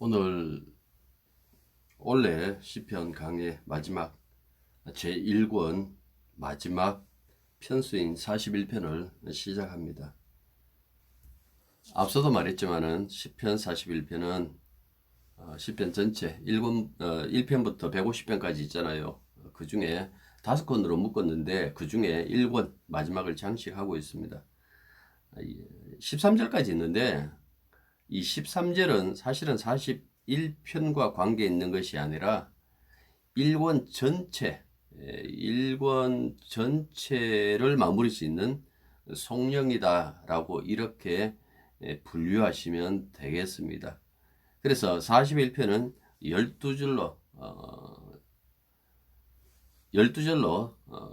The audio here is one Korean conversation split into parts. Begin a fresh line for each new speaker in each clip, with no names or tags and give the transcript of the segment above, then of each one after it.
오늘 올해 시편 강의 마지막 제1권 마지막 편수인 41편을 시작합니다. 앞서도 말했지만은 시편 41편은 시편 전체 1편부터 150편까지 있잖아요. 그 중에 5권으로 묶었는데 그 중에 1권 마지막을 장식하고 있습니다. 13절까지 있는데 이 13절은 사실은 41편과 관계 있는 것이 아니라 1권 전체를 마무리 짓는 송령이다라고 이렇게 분류하시면 되겠습니다. 그래서 41편은 12절로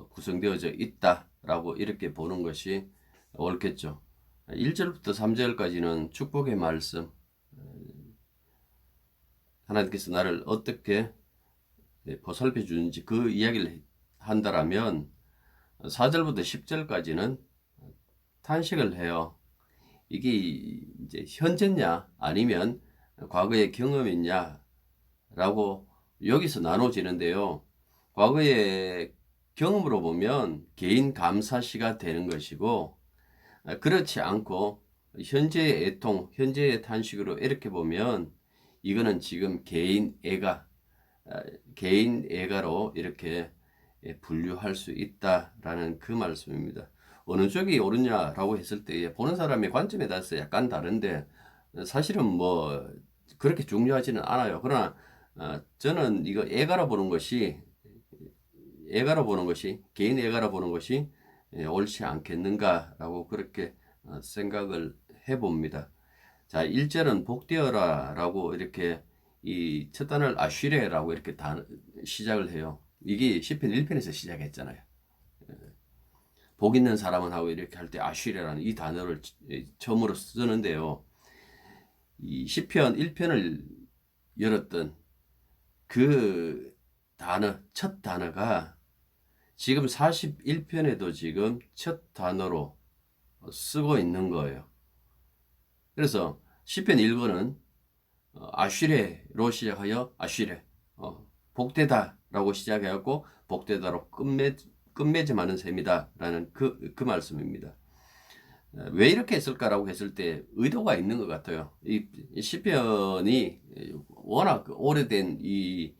구성되어져 있다라고 이렇게 보는 것이 옳겠죠. 1절부터 3절까지는 축복의 말씀, 하나님께서 나를 어떻게 보살펴 주는지 그 이야기를 한다라면 4절부터 10절까지는 탄식을 해요. 이게 이제 현재냐 아니면 과거의 경험이냐 라고 여기서 나눠지는데요. 과거의 경험으로 보면 개인 감사시가 되는 것이고, 그렇지 않고 현재의 애통, 현재의 탄식으로 이렇게 보면 이거는 지금 개인 애가로 이렇게 분류할 수 있다라는 그 말씀입니다. 어느 쪽이 옳으냐라고 했을 때 보는 사람의 관점에 따라서 약간 다른데 사실은 뭐 그렇게 중요하지는 않아요. 그러나 저는 이거 애가로 보는 것이 개인 애가로 보는 것이 옳지 않겠는가라고 그렇게 생각을 해봅니다. 자, 1절은 복되어라 라고 이렇게 이 첫 단어를 아쉬레라고 이렇게 시작을 해요. 이게 시편 1편에서 시작했잖아요. 복 있는 사람은 하고 이렇게 할 때 아쉬레라는 이 단어를 처음으로 쓰는데요. 이 시편 1편을 열었던 그 단어, 첫 단어가 지금 41편에도 지금 첫 단어로 쓰고 있는 거예요. 그래서 시편 1권은 아쉬레로 시작하여 아쉬레 복되다라고 시작해갖고 복되다로 끝맺음하는 셈이다 라는 그 말씀입니다. 왜 이렇게 했을까라고 했을 때 의도가 있는 것 같아요. 이 시편이 워낙 오래된 이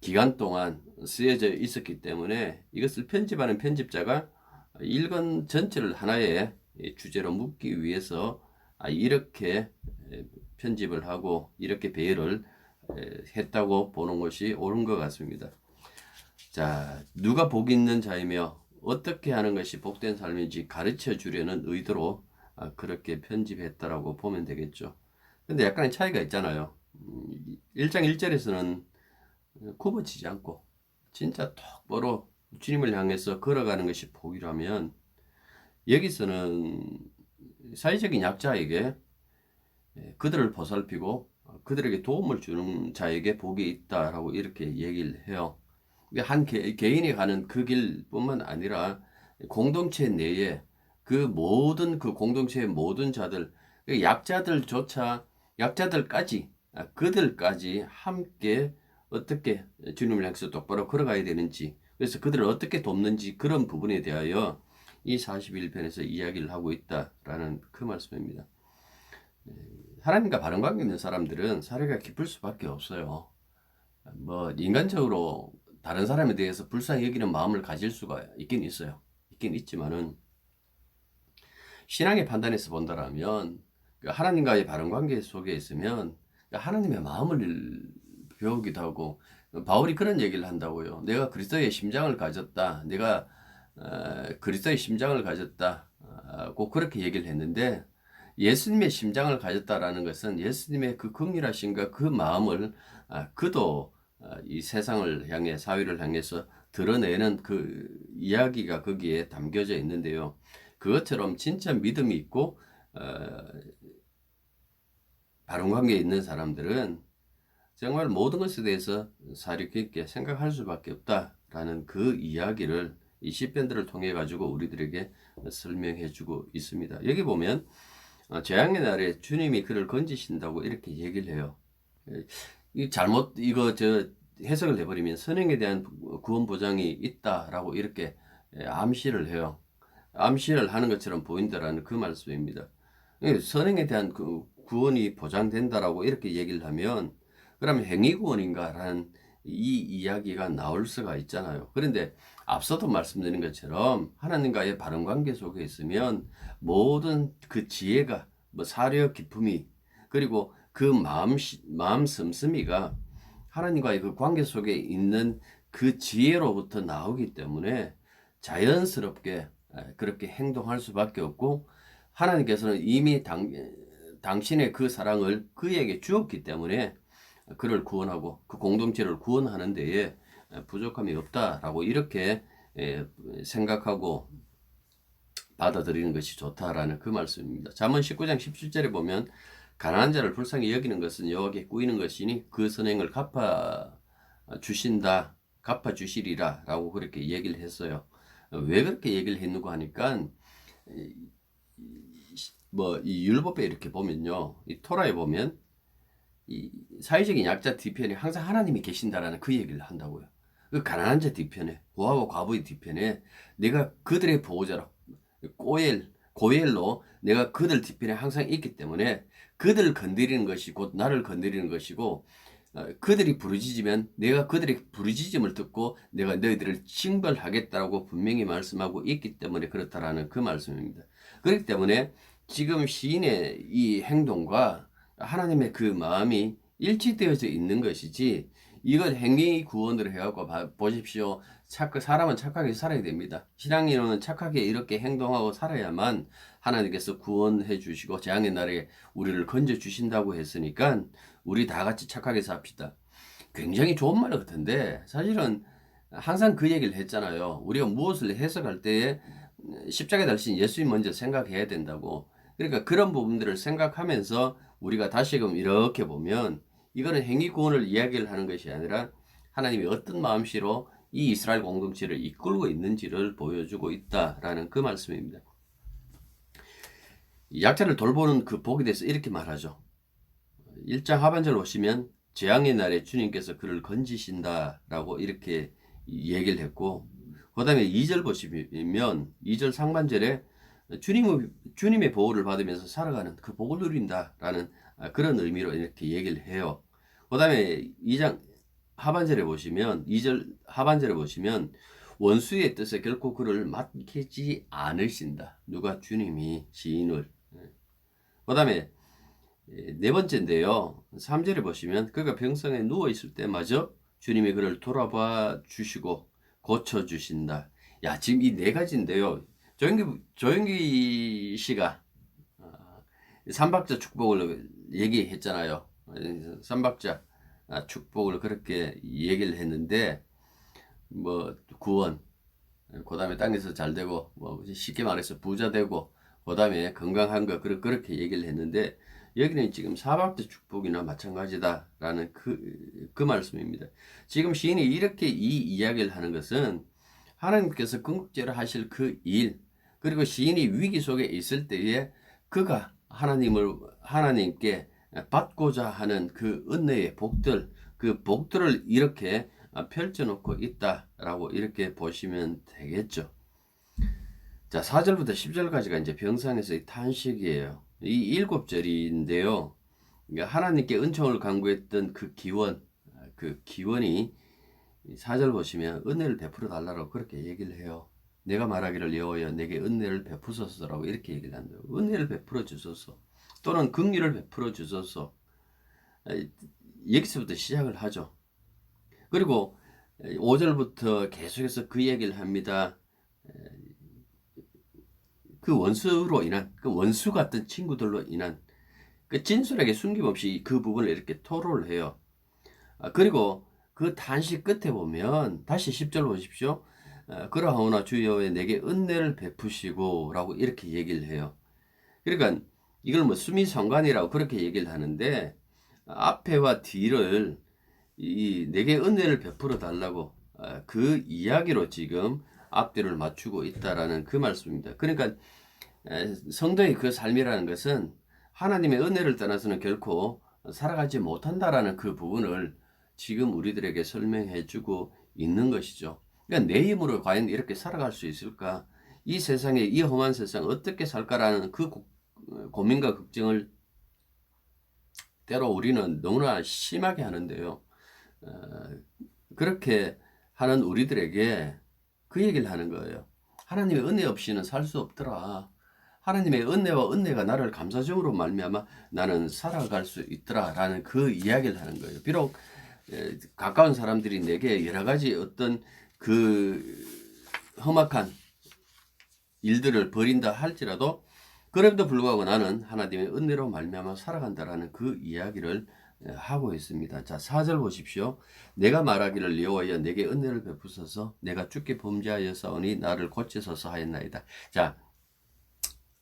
기간 동안 쓰여져 있었기 때문에 이것을 편집하는 편집자가 1권 전체를 하나의 주제로 묶기 위해서 이렇게 편집을 하고 이렇게 배열을 했다고 보는 것이 옳은 것 같습니다. 자, 누가 복 있는 자이며 어떻게 하는 것이 복된 삶인지 가르쳐 주려는 의도로 그렇게 편집했다라고 보면 되겠죠. 근데 약간의 차이가 있잖아요. 1장 1절에서는 굽어지지 않고 진짜 똑바로 주님을 향해서 걸어가는 것이 복이라면 여기서는 사회적인 약자에게 그들을 보살피고 그들에게 도움을 주는 자에게 복이 있다라고 이렇게 얘기를 해요. 한 개인이 가는 그 길뿐만 아니라 공동체 내에 그 공동체의 모든 자들, 약자들까지 그들까지 함께 어떻게 주님을 향해서 똑바로 걸어가야 되는지, 그래서 그들을 어떻게 돕는지 그런 부분에 대하여 이 41편에서 이야기를 하고 있다라는 그 말씀입니다. 하나님과 바른 관계 있는 사람들은 사례가 깊을 수밖에 없어요. 뭐 인간적으로 다른 사람에 대해서 불쌍히 여기는 마음을 가질 수가 있긴 있어요. 있긴 있지만은 신앙의 판단에서 본다라면 하나님과의 바른 관계 속에 있으면 하나님의 마음을 배우기도 하고, 바울이 그런 얘기를 한다고요. 내가 그리스도의 심장을 가졌다. 내가 그리스도의 심장을 가졌다고 그렇게 얘기를 했는데, 예수님의 심장을 가졌다라는 것은 예수님의 그 긍휼하심과 그 마음을 그도 이 세상을 향해 사회를 향해서 드러내는 그 이야기가 거기에 담겨져 있는데요. 그것처럼 진짜 믿음이 있고 바른 관계에 있는 사람들은 정말 모든 것에 대해서 사리 깊게 생각할 수밖에 없다라는 그 이야기를 이 시편들을 통해 가지고 우리들에게 설명해 주고 있습니다. 여기 보면 재앙의 날에 주님이 그를 건지신다고 이렇게 얘기를 해요. 이 잘못 이거 저 해석을 해버리면 선행에 대한 구원 보장이 있다라고 이렇게 암시를 해요. 암시를 하는 것처럼 보인다라는 그 말씀입니다. 선행에 대한 그 구원이 보장된다라고 이렇게 얘기를 하면 그러면 행위 구원인가라는 이 이야기가 나올 수가 있잖아요. 그런데 앞서도 말씀드린 것처럼 하나님과의 바른 관계 속에 있으면 모든 그 지혜가 뭐 사려 기품이 그리고 그 마음 씀씀이가 하나님과의 그 관계 속에 있는 그 지혜로부터 나오기 때문에 자연스럽게 그렇게 행동할 수밖에 없고 하나님께서는 이미 당신의 그 사랑을 그에게 주었기 때문에 그를 구원하고 그 공동체를 구원하는 데에 부족함이 없다라고 이렇게 생각하고 받아들이는 것이 좋다라는 그 말씀입니다. 잠언 19장 17절에 보면 가난한 자를 불쌍히 여기는 것은 여호와께 꾸이는 것이니 그 선행을 갚아 주시리라 라고 그렇게 얘기를 했어요. 왜 그렇게 얘기를 했는가 하니까 뭐 이 율법에 이렇게 보면요, 이 토라에 보면 이 사회적인 약자 뒤편에 항상 하나님이 계신다라는 그 얘기를 한다고요. 그 가난한 자 뒤편에, 고아와 과부의 뒤편에 내가 그들의 보호자로 고엘로 내가 그들 뒤편에 항상 있기 때문에 그들을 건드리는 것이 곧 나를 건드리는 것이고, 그들이 부르짖으면 내가 그들의 부르짖음을 듣고 내가 너희들을 징벌하겠다라고 분명히 말씀하고 있기 때문에 그렇다라는 그 말씀입니다. 그렇기 때문에 지금 시인의 이 행동과 하나님의 그 마음이 일치되어져 있는 것이지, 이건 행위 구원으로 해갖고 보십시오. 사람은 착하게 살아야 됩니다. 신앙인은 착하게 이렇게 행동하고 살아야만 하나님께서 구원해 주시고 재앙의 날에 우리를 건져 주신다고 했으니까 우리 다 같이 착하게 삽시다. 굉장히 좋은 말 같은데 사실은 항상 그 얘기를 했잖아요. 우리가 무엇을 해석할 때에 십자가에 달리신 예수님 먼저 생각해야 된다고. 그러니까 그런 부분들을 생각하면서 우리가 다시금 이렇게 보면 이거는 행위 구원을 이야기를 하는 것이 아니라 하나님이 어떤 마음씨로 이 이스라엘 공동체를 이끌고 있는지를 보여주고 있다라는 그 말씀입니다. 약자를 돌보는 그 복에 대해서 이렇게 말하죠. 1장 하반절 보시면 재앙의 날에 주님께서 그를 건지신다라고 이렇게 얘기를 했고, 그 다음에 2절 보시면 2절 상반절에 주님의 보호를 받으면서 살아가는 그 복을 누린다라는 그런 의미로 이렇게 얘기를 해요. 그 다음에 2장 하반절에 보시면 2절 하반절에 보시면 원수의 뜻에 결코 그를 맡기지 않으신다. 누가? 주님이 시인을. 그 다음에 네 번째인데요. 3절에 보시면 그가 병상에 누워있을 때마저 주님이 그를 돌아봐 주시고 고쳐주신다. 야, 지금 이 네 가지인데요. 조영기 씨가 삼박자 축복을 얘기했잖아요. 삼박자 축복을 그렇게 얘기를 했는데, 뭐 구원, 그 다음에 땅에서 잘 되고, 뭐 쉽게 말해서 부자 되고, 그 다음에 건강한 거 그렇게 얘기를 했는데, 여기는 지금 사박자 축복이나 마찬가지다라는 그 말씀입니다. 지금 시인이 이렇게 이 이야기를 하는 것은 하나님께서 궁극적으로 하실 그 일, 그리고 시인이 위기 속에 있을 때에 그가 하나님께 받고자 하는 그 은혜의 복들, 그 복들을 이렇게 펼쳐놓고 있다라고 이렇게 보시면 되겠죠. 자, 4절부터 10절까지가 이제 병상에서의 탄식이에요. 이 7절인데요. 그러니까 하나님께 은총을 간구했던 그 기원이 4절 보시면 은혜를 베풀어 달라고 그렇게 얘기를 해요. 내가 말하기를 여호와여 내게 은혜를 베푸소서라고 이렇게 얘기를 한대요. 은혜를 베풀어 주소서, 또는 긍휼을 베풀어 주소서. 여기서부터 시작을 하죠. 그리고 5절부터 계속해서 그 얘기를 합니다. 그 원수로 인한, 그 원수 같은 친구들로 인한 그 진솔하게 숨김없이 그 부분을 이렇게 토로를 해요. 그리고 그 탄식 끝에 보면 다시 10절 보십시오. 그러하오나 주 여호와여 내게 은혜를 베푸시고 라고 이렇게 얘기를 해요. 그러니까 이걸 뭐 수미상관이라고 그렇게 얘기를 하는데, 앞에와 뒤를 내게 은혜를 베풀어 달라고 그 이야기로 지금 앞뒤를 맞추고 있다라는 그 말씀입니다. 그러니까 성도의 그 삶이라는 것은 하나님의 은혜를 떠나서는 결코 살아가지 못한다라는 그 부분을 지금 우리들에게 설명해 주고 있는 것이죠. 그러니까 내 힘으로 과연 이렇게 살아갈 수 있을까? 이 세상에, 이 험한 세상 어떻게 살까라는 그 고민과 걱정을 때로 우리는 너무나 심하게 하는데요. 어, 그렇게 하는 우리들에게 그 얘기를 하는 거예요. 하나님의 은혜 없이는 살 수 없더라. 하나님의 은혜와 은혜가 나를 감사적으로 말미암아 나는 살아갈 수 있더라라는 그 이야기를 하는 거예요. 비록 가까운 사람들이 내게 여러 가지 어떤 그 험악한 일들을 벌인다 할지라도 그럼에도 불구하고 나는 하나님의 은혜로 말미암아 살아간다라는 그 이야기를 하고 있습니다. 자, 4절 보십시오. 내가 말하기를 여호와여 내게 은혜를 베푸소서 내가 주께 범죄하였사오니 나를 고치소서 하였나이다. 자,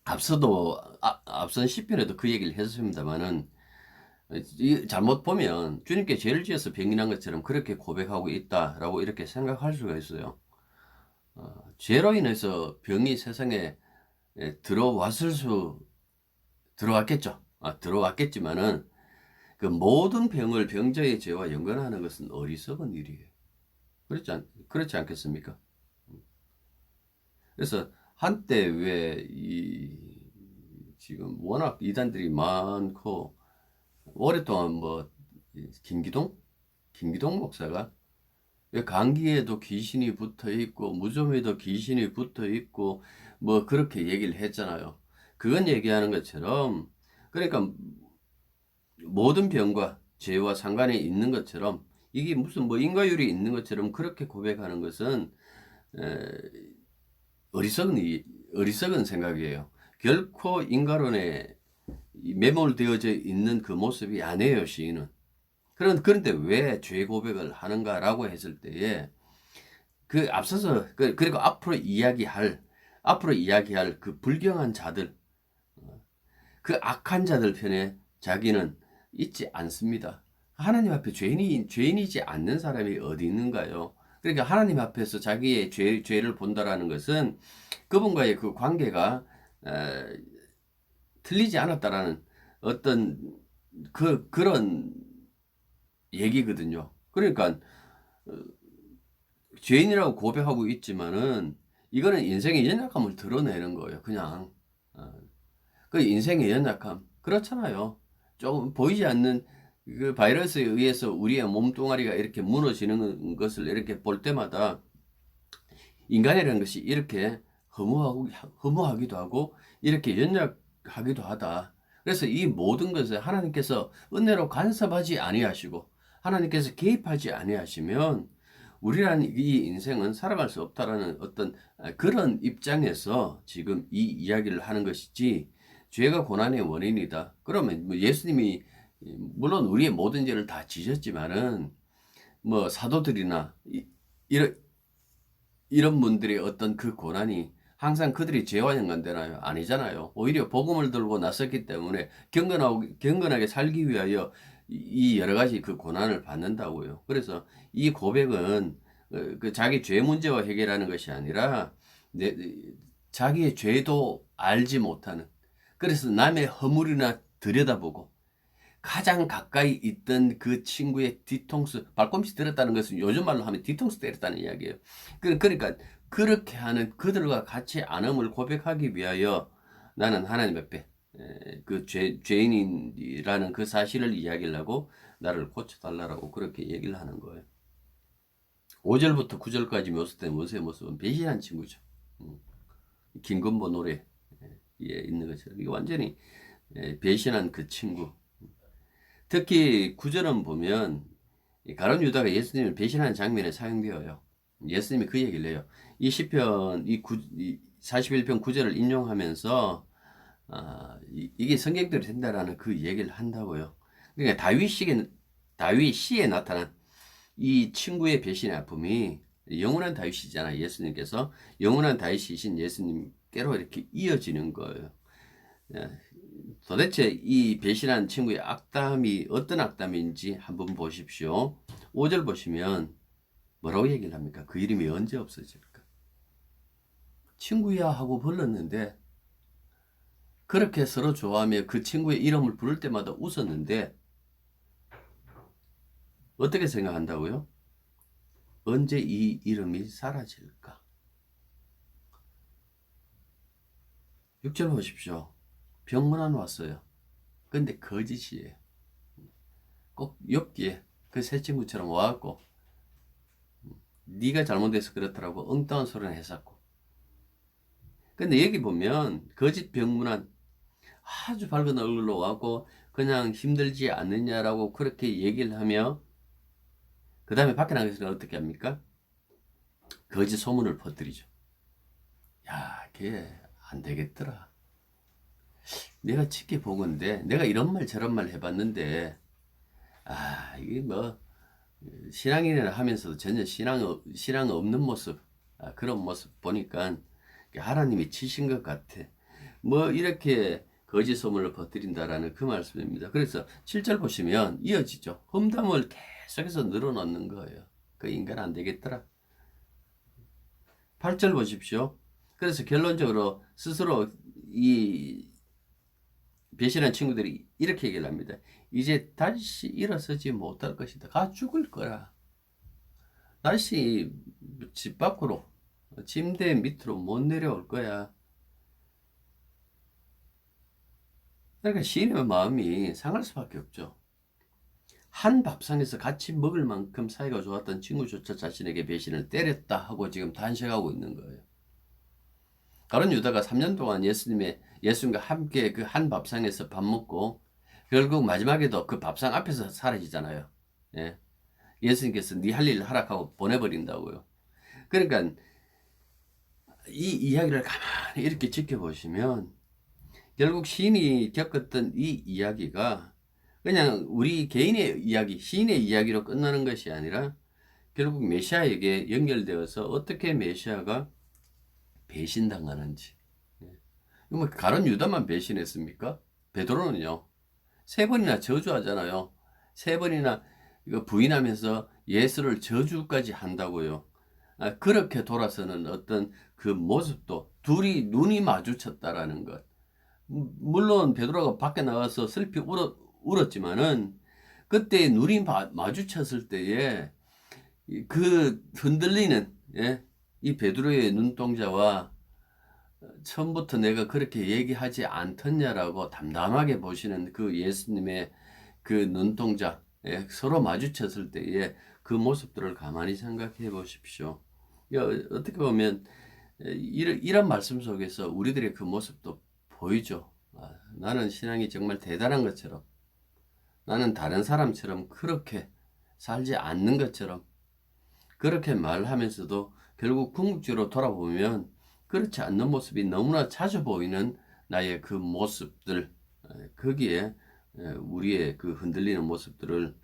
앞선 시편에도 그 얘기를 했습니다만은 잘못 보면 주님께 죄를 지어서 병인한 것처럼 그렇게 고백하고 있다라고 이렇게 생각할 수가 있어요. 죄로 인해서 병이 세상에 들어왔겠죠. 들어왔겠지만은 그 모든 병을 병자의 죄와 연관하는 것은 어리석은 일이에요. 그렇지 않겠습니까? 그래서 한때 지금 워낙 이단들이 많고 오랫동안 김기동 목사가 왜 감기에도 귀신이 붙어 있고 무좀에도 귀신이 붙어 있고 그렇게 얘기를 했잖아요. 그건 얘기하는 것처럼 그러니까 모든 병과 죄와 상관이 있는 것처럼 이게 무슨 인과율이 있는 것처럼 그렇게 고백하는 것은 어리석은 생각이에요. 결코 인과론에 매몰되어져 있는 그 모습이 아니에요, 시인은. 그런데 왜 죄 고백을 하는가라고 했을 때에 그 앞서서 그리고 앞으로 이야기할 그 불경한 자들, 그 악한 자들 편에 자기는 있지 않습니다. 하나님 앞에 죄인이지 않는 사람이 어디 있는가요? 그러니까 하나님 앞에서 자기의 죄를 본다라는 것은 그분과의 그 관계가 틀리지 않았다라는 어떤 그런 얘기거든요. 그러니까 죄인이라고 고백하고 있지만은 이거는 인생의 연약함을 드러내는 거예요. 그냥 그 인생의 연약함 그렇잖아요. 조금 보이지 않는 그 바이러스에 의해서 우리의 몸뚱아리가 이렇게 무너지는 것을 이렇게 볼 때마다 인간이라는 것이 이렇게 허무하기도 하고 이렇게 연약하기도 하다. 그래서 이 모든 것을 하나님께서 은혜로 간섭하지 아니하시고 하나님께서 개입하지 아니하시면 우리라는 이 인생은 살아갈 수 없다라는 어떤 그런 입장에서 지금 이 이야기를 하는 것이지 죄가 고난의 원인이다. 그러면 예수님이 물론 우리의 모든 죄를 다 지셨지만은 사도들이나 이런 분들의 어떤 그 고난이 항상 그들이 죄와 연관되나요? 아니잖아요. 오히려 복음을 들고 나섰기 때문에 경건하게 살기 위하여 이 여러 가지 그 고난을 받는다고요. 그래서 이 고백은 그 자기 죄 문제와 해결하는 것이 아니라 자기의 죄도 알지 못하는 그래서 남의 허물이나 들여다보고 가장 가까이 있던 그 친구의 뒤통수, 발꿈치 때렸다는 것은 요즘 말로 하면 뒤통수 때렸다는 이야기예요. 그러니까 그렇게 하는 그들과 같이 안음을 고백하기 위하여 나는 하나님 앞에 그 죄인이라는 그 사실을 이야기를 하고 나를 고쳐달라고 그렇게 얘기를 하는 거예요. 5절부터 9절까지 묘사된 원수의 모습은 배신한 친구죠. 김건모 노래에 있는 것처럼 이게 완전히 배신한 그 친구. 특히 9절은 보면 가룟 유다가 예수님을 배신하는 장면에 사용되어요. 예수님이 그 얘기를 해요. 이 시편 41편 9절을 인용하면서 이게 성경대로 된다라는 그 얘기를 한다고요. 그러니까 다윗 시에 나타난 이 친구의 배신의 아픔이 영원한 다윗이잖아요. 예수님께서 영원한 다윗이신 예수님께로 이렇게 이어지는 거예요. 도대체 이 배신한 친구의 악담이 어떤 악담인지 한번 보십시오. 5절 보시면 뭐라고 얘기를 합니까? 그 이름이 언제 없어질까? 친구야 하고 불렀는데 그렇게 서로 좋아하며 그 친구의 이름을 부를 때마다 웃었는데 어떻게 생각한다고요? 언제 이 이름이 사라질까? 6절 보십시오. 병문안 왔어요. 근데 거짓이에요. 꼭 엽기에 그 새 친구처럼 와갖고 네가 잘못해서 그렇더라고 엉뚱한 소리는 했었고. 근데 여기 보면 거짓 병문안 아주 밝은 얼굴로 와갖고 그냥 힘들지 않느냐라고 그렇게 얘기를 하며 그 다음에 밖에 나가서 어떻게 합니까? 거짓 소문을 퍼뜨리죠. 야, 걔 안 되겠더라. 내가 지켜보건데 내가 이런 말 저런 말 해봤는데 이게 뭐 신앙인이라 하면서도 전혀 신앙 없는 모습, 그런 모습 보니까 하나님이 치신 것 같아. 뭐 이렇게 거짓 소문을 퍼뜨린다라는 그 말씀입니다. 그래서 7절 보시면 이어지죠. 험담을 계속해서 늘어놓는 거예요. 그 인간 안 되겠더라. 8절 보십시오. 그래서 결론적으로 스스로 이 배신한 친구들이 이렇게 얘기를 합니다. 이제 다시 일어서지 못할 것이다. 가 죽을 거라. 다시 집 밖으로 침대 밑으로 못 내려올 거야. 그러니까 시인의 마음이 상할 수밖에 없죠. 한 밥상에서 같이 먹을 만큼 사이가 좋았던 친구조차 자신에게 배신을 때렸다 하고 지금 단식하고 있는 거예요. 가룟 유다가 3년 동안 예수님과 함께 그 한 밥상에서 밥 먹고 결국 마지막에도 그 밥상 앞에서 사라지잖아요. 예. 예수님께서 네 할 일 하라고 보내버린다고요. 그러니까 이 이야기를 가만히 이렇게 지켜보시면 결국 시인이 겪었던 이 이야기가 그냥 우리 개인의 이야기, 시인의 이야기로 끝나는 것이 아니라 결국 메시아에게 연결되어서 어떻게 메시아가 배신당하는지. 뭐 가룟 유다만 배신했습니까? 베드로는요. 3번이나 저주하잖아요. 3번이나 이거 부인하면서 예수를 저주까지 한다고요. 그렇게 돌아서는 어떤 그 모습도 둘이 눈이 마주쳤다라는 것. 물론 베드로가 밖에 나가서 슬피 울었지만은 그때 눈이 마주쳤을 때에 그 흔들리는 이 베드로의 눈동자와 처음부터 내가 그렇게 얘기하지 않겠냐라고 담담하게 보시는 그 예수님의 그 눈동자 서로 마주쳤을 때의 그 모습들을 가만히 생각해 보십시오. 어떻게 보면 이런 말씀 속에서 우리들의 그 모습도 보이죠. 나는 신앙이 정말 대단한 것처럼 나는 다른 사람처럼 그렇게 살지 않는 것처럼 그렇게 말하면서도 결국 궁극적으로 돌아보면 그렇지 않는 모습이 너무나 자주 보이는 나의 그 모습들, 거기에 우리의 그 흔들리는 모습들을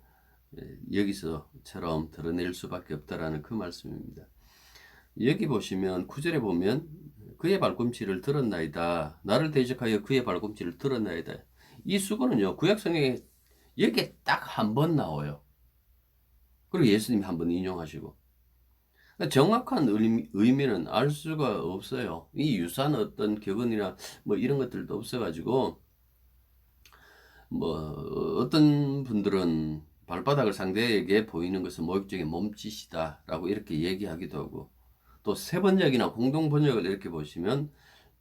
여기서처럼 드러낼 수밖에 없다라는 그 말씀입니다. 여기 보시면 9절에 보면 그의 발꿈치를 들었나이다. 나를 대적하여 그의 발꿈치를 들었나이다. 이 수고는요. 구약성경에 여기에 딱 한 번 나와요. 그리고 예수님이 한 번 인용하시고. 정확한 의미는 알 수가 없어요. 이 유사한 어떤 격언이나 뭐 이런 것들도 없어가지고 뭐 어떤 분들은 발바닥을 상대에게 보이는 것은 모욕적인 몸짓이다라고 이렇게 얘기하기도 하고 또 세번역이나 공동번역을 이렇게 보시면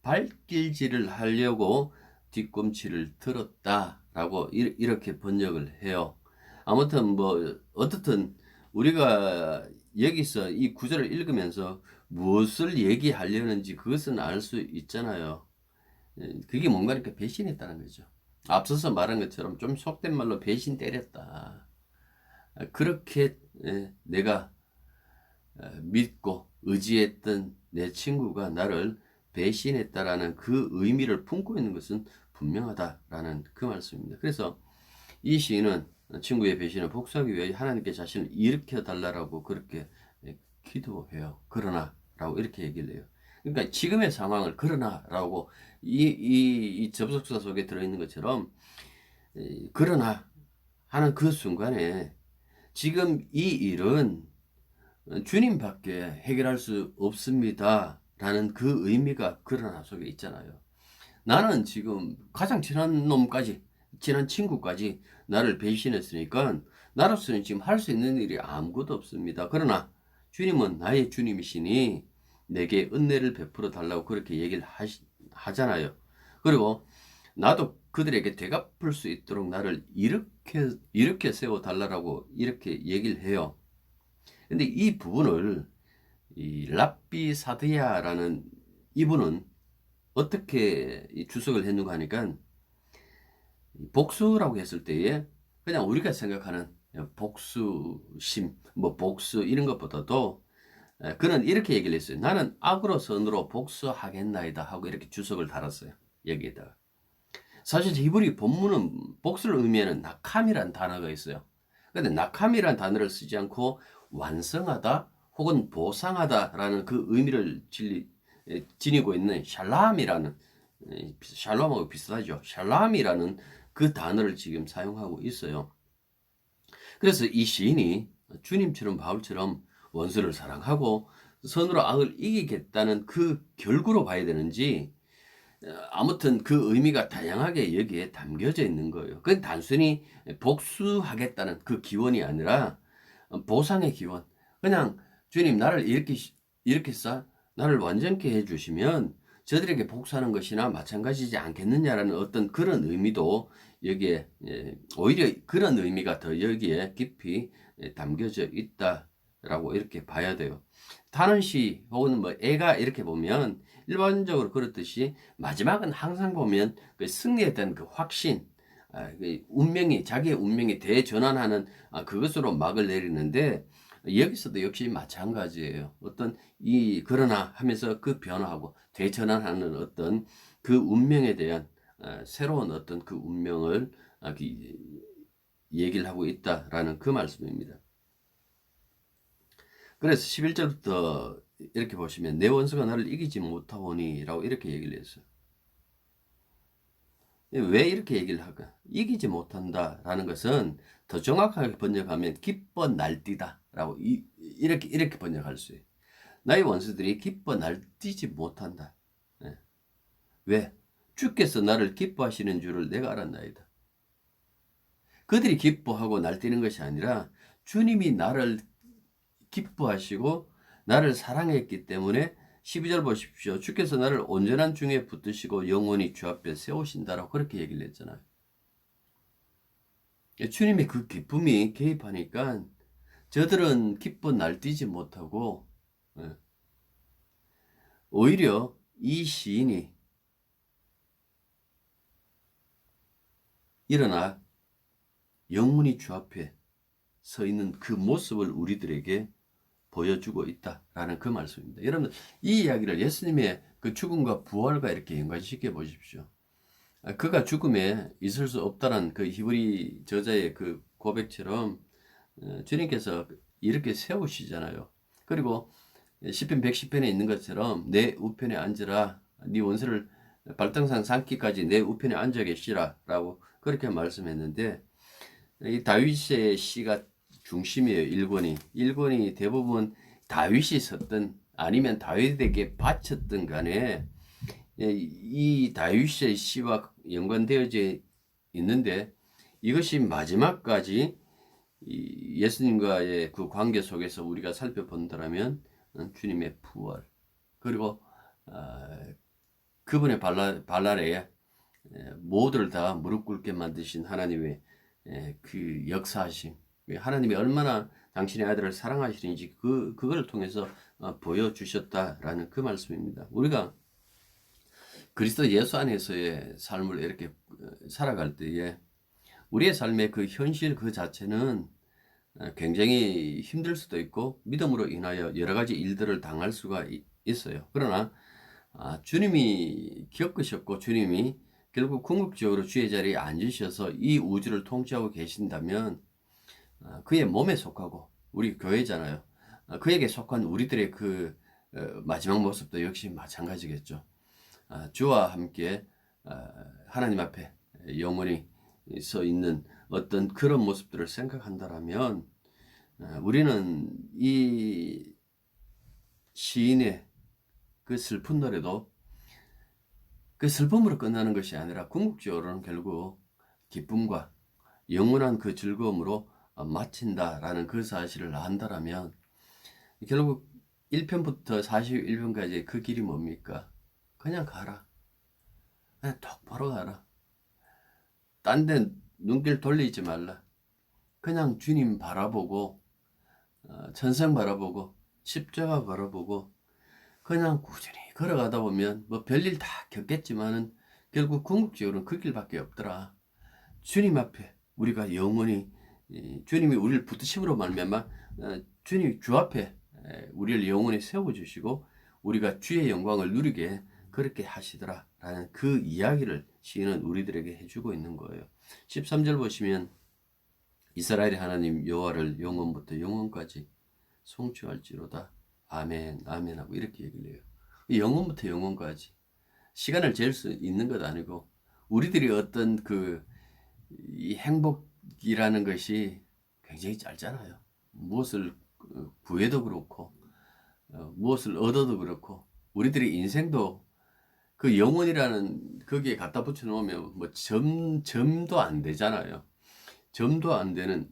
발길질을 하려고 뒤꿈치를 들었다라고 이렇게 번역을 해요. 아무튼 뭐 어떻든 우리가 여기서 이 구절을 읽으면서 무엇을 얘기하려는지 그것은 알 수 있잖아요. 그게 뭔가 이렇게 배신했다는 거죠. 앞서서 말한 것처럼 좀 속된 말로 배신 때렸다. 그렇게 내가 믿고 의지했던 내 친구가 나를 배신했다라는 그 의미를 품고 있는 것은 분명하다라는 그 말씀입니다. 그래서 이 시인은 친구의 배신을 복수하기 위해 하나님께 자신을 일으켜 달라고 그렇게 기도해요. 그러나 라고 이렇게 얘기를 해요. 그러니까 지금의 상황을 그러나 라고 이 접속사 속에 들어있는 것처럼 그러나 하는 그 순간에 지금 이 일은 주님밖에 해결할 수 없습니다 라는 그 의미가 그러나 속에 있잖아요. 나는 지금 가장 친한 놈까지, 친한 친구까지 나를 배신했으니까 나로서는 지금 할 수 있는 일이 아무것도 없습니다. 그러나 주님은 나의 주님이시니 내게 은혜를 베풀어 달라고 그렇게 얘기를 하잖아요. 그리고 나도 그들에게 대갚을 수 있도록 나를 이렇게 세워 달라고 이렇게 얘기를 해요. 근데 이 부분을 이 랍비 사드야라는 이분은 어떻게 주석을 했는가 하니까, 복수라고 했을 때에 그냥 우리가 생각하는 복수심, 뭐 복수 이런 것보다도 그는 이렇게 얘기를 했어요. 나는 악으로 선으로 복수하겠나이다 하고 이렇게 주석을 달았어요. 여기에다가. 사실 히브리 본문은 복수를 의미하는 낙함이라는 단어가 있어요. 근데 낙함이라는 단어를 쓰지 않고 완성하다 혹은 보상하다라는 그 의미를 지니고 있는 샬람이라는, 샬롬하고 비슷하죠. 샬람이라는 그 단어를 지금 사용하고 있어요. 그래서 이 시인이 주님처럼 바울처럼 원수를 사랑하고 선으로 악을 이기겠다는 그 결구로 봐야 되는지, 아무튼 그 의미가 다양하게 여기에 담겨져 있는 거예요. 그건 단순히 복수하겠다는 그 기원이 아니라 보상의 기원. 그냥 주님 나를 이렇게 나를 완전케 해주시면 저들에게 복수하는 것이나 마찬가지지 않겠느냐라는 어떤 그런 의미도 여기에, 오히려 그런 의미가 더 여기에 깊이 담겨져 있다라고 이렇게 봐야 돼요. 탄원시 혹은 뭐 애가 이렇게 보면 일반적으로 그렇듯이 마지막은 항상 보면 그 승리에 대한 그 확신, 그 운명이, 자기의 운명이 대전환하는 그것으로 막을 내리는데, 여기서도 역시 마찬가지예요. 어떤 그러나 하면서 그 변화하고 대전환하는 어떤 그 운명에 대한 새로운 어떤 그 운명을 얘기를 하고 있다라는 그 말씀입니다. 그래서 11절부터 이렇게 보시면 내 원수가 나를 이기지 못하오니 라고 이렇게 얘기를 했어요. 왜 이렇게 얘기를 할까? 이기지 못한다라는 것은 더 정확하게 번역하면 기뻐 날뛰다 라고 이렇게 번역할 수 있어요. 나의 원수들이 기뻐 날뛰지 못한다. 네. 왜? 주께서 나를 기뻐하시는 줄을 내가 알았나이다. 그들이 기뻐하고 날뛰는 것이 아니라 주님이 나를 기뻐하시고 나를 사랑했기 때문에 12절 보십시오. 주께서 나를 온전한 중에 붙드시고 영원히 주 앞에 세우신다라고 그렇게 얘기를 했잖아요. 주님의 그 기쁨이 개입하니까 저들은 기뻐 날뛰지 못하고, 오히려 이 시인이 일어나 영원히 주 앞에 서 있는 그 모습을 우리들에게 보여주고 있다라는 그 말씀입니다. 여러분, 이 이야기를 예수님의 그 죽음과 부활과 이렇게 연관시켜 보십시오. 그가 죽음에 있을 수 없다는 그 히브리 저자의 그 고백처럼 주님께서 이렇게 세우시잖아요. 그리고 시편 110편에 있는 것처럼 내 우편에 앉으라, 네 원수를 발등상 삼기까지 내 우편에 앉아 계시라 라고 그렇게 말씀했는데, 이 다윗의 시가 중심이에요. 1권이 대부분 다윗이 썼든 아니면 다윗에게 바쳤든 간에 이 다윗의 시와 연관되어져 있는데, 이것이 마지막까지 예수님과의 그 관계 속에서 우리가 살펴본다면 주님의 부활, 그리고 그분의 발날에 모두를 다 무릎 꿇게 만드신 하나님의 그 역사하심, 하나님이 얼마나 당신의 아들을 사랑하시는지 그걸 통해서 보여주셨다라는 그 말씀입니다. 우리가 그리스도 예수 안에서의 삶을 이렇게 살아갈 때에 우리의 삶의 그 현실 그 자체는 굉장히 힘들 수도 있고 믿음으로 인하여 여러 가지 일들을 당할 수가 있어요. 그러나 주님이 겪으셨고 주님이 결국 궁극적으로 주의 자리에 앉으셔서 이 우주를 통치하고 계신다면, 그의 몸에 속하고 우리 교회잖아요. 그에게 속한 우리들의 그 마지막 모습도 역시 마찬가지겠죠. 주와 함께 하나님 앞에 영원히 서 있는 어떤 그런 모습들을 생각한다라면, 우리는 이 시인의 그 슬픈 노래도 그 슬픔으로 끝나는 것이 아니라 궁극적으로는 결국 기쁨과 영원한 그 즐거움으로 마친다라는 그 사실을 안다라면 결국 1편부터 41편까지 그 길이 뭡니까? 그냥 가라. 그냥 똑바로 가라. 딴 데 눈길 돌리지 말라. 그냥 주님 바라보고 천성 바라보고 십자가 바라보고 그냥 꾸준히 걸어가다 보면 뭐 별일 다 겪겠지만은 결국 궁극적으로는 그 길밖에 없더라. 주님 앞에 우리가 영원히 주님이 우리를 붙드심으로 말미암아 주님 주 앞에 우리를 영원히 세워주시고 우리가 주의 영광을 누리게 그렇게 하시더라라는 그 이야기를 시인은 우리들에게 해주고 있는 거예요. 13절 보시면 이스라엘의 하나님 여호와를 영원부터 영원까지 송축할지로다. 아멘 아멘 하고 이렇게 얘기를 해요. 영원부터 영원까지 시간을 잴 수 있는 것 아니고 우리들이 어떤 이 행복이라는 것이 굉장히 짧잖아요. 무엇을 구해도 그렇고 무엇을 얻어도 그렇고 우리들의 인생도 그 영혼이라는 거기에 갖다 붙여 놓으면 뭐 점도 안 되잖아요. 점도 안 되는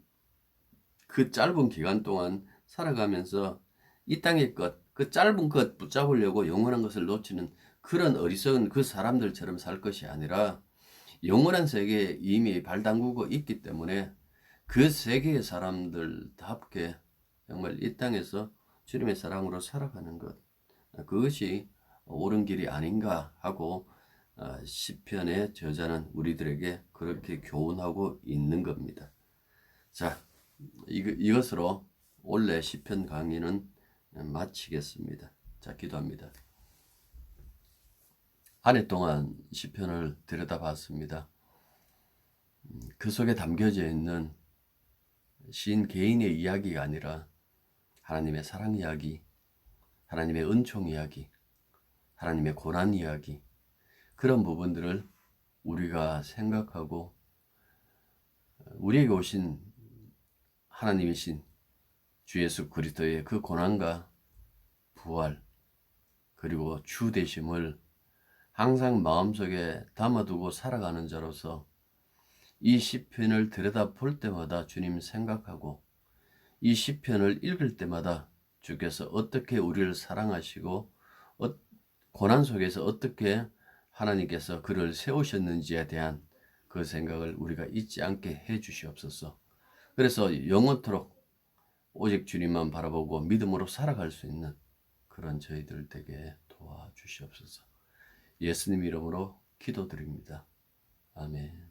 그 짧은 기간 동안 살아가면서 이 땅의 그 짧은 것 붙잡으려고 영원한 것을 놓치는 그런 어리석은 그 사람들처럼 살 것이 아니라 영원한 세계에 이미 발 담그고 있기 때문에 그 세계의 사람들답게 정말 이 땅에서 주님의 사랑으로 살아가는 것, 그것이 옳은 길이 아닌가 하고 시편의 저자는 우리들에게 그렇게 교훈하고 있는 겁니다. 자, 이것으로 올해 시편 강의는 마치겠습니다. 자, 기도합니다. 한 해 동안 시편을 들여다봤습니다. 그 속에 담겨져 있는 시인 개인의 이야기가 아니라 하나님의 사랑 이야기, 하나님의 은총 이야기, 하나님의 고난 이야기, 그런 부분들을 우리가 생각하고 우리에게 오신 하나님이신 주 예수 그리스도의 그 고난과 부활 그리고 주 되심을 항상 마음속에 담아두고 살아가는 자로서 이 시편을 들여다볼 때마다 주님 생각하고 이 시편을 읽을 때마다 주께서 어떻게 우리를 사랑하시고 고난 속에서 어떻게 하나님께서 그를 세우셨는지에 대한 그 생각을 우리가 잊지 않게 해 주시옵소서. 그래서 영원토록 오직 주님만 바라보고 믿음으로 살아갈 수 있는 그런 저희들 되게 도와주시옵소서. 예수님 이름으로 기도드립니다. 아멘.